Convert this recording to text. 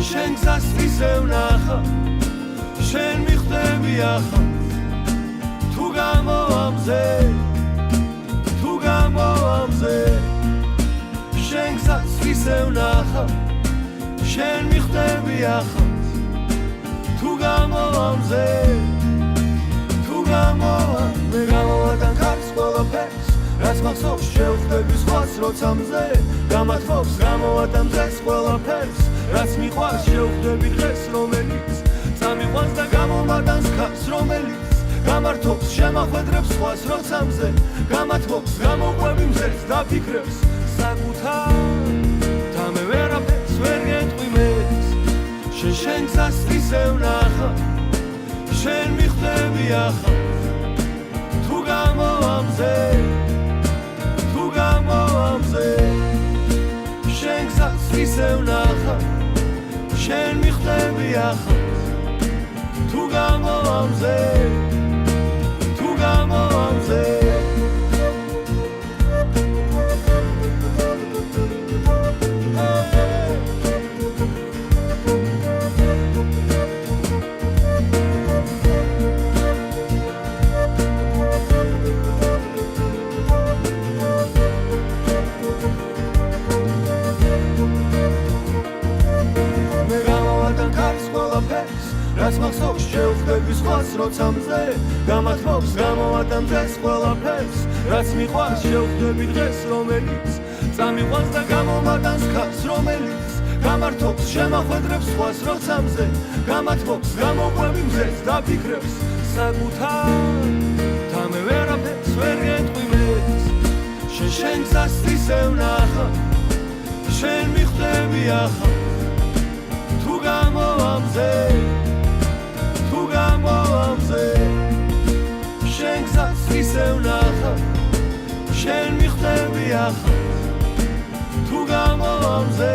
შენ გზას ისევ ნახა შენ მიხდები ახალ თუ გამოამზე შენ გზას ისევ ნახა შენ მიხდები ახალ თუ გამოამზე მე გამოვატან ქარს ყველაფერს რაც მახსოვს შევხვდები სხვას როცა მზე გამათბობს გამოვატან დღეს ყველაფერს რაც მიყვარს შევხვდები დღეს რომელიც წამიყვანს და გამომატანს ქარს რომელიც გამართობს შემახვედრებს სხვას როცა მზე გამათბობს გამოყვები მზეს დაფიქრებს საკუთარ და მე ვერაფერს ვერ გეტყვი მეც შენ გზას ისევ ნახა შენ მიხდები ახალ თუ გამოამზე შენ გზას ისევ ნახა შენ მიხდები ახალ თუ გამოამზე რაც მახსოვს შევხვდები სხვას როცა მზე გამათბობს გამოვატან დღეს ყველაფერს რაც მიყვარს შევხვდები დღეს რომელიც წამიყვანს და გამომატანს ქარს რომელიც გამართობს შემახვედრებს სხვას როცა მზე გამათბობს გამოყვები მზეს დაფიქრებს საკუთარ და მე ვერაფერს ვერ გეტყვი მეც შენ გზას ისევ ნახა შენ მიხდები ახალ თუ გამოამზე შენ გზას ისევ ნახა შენ მიხდები ახალ თუ გამოამზე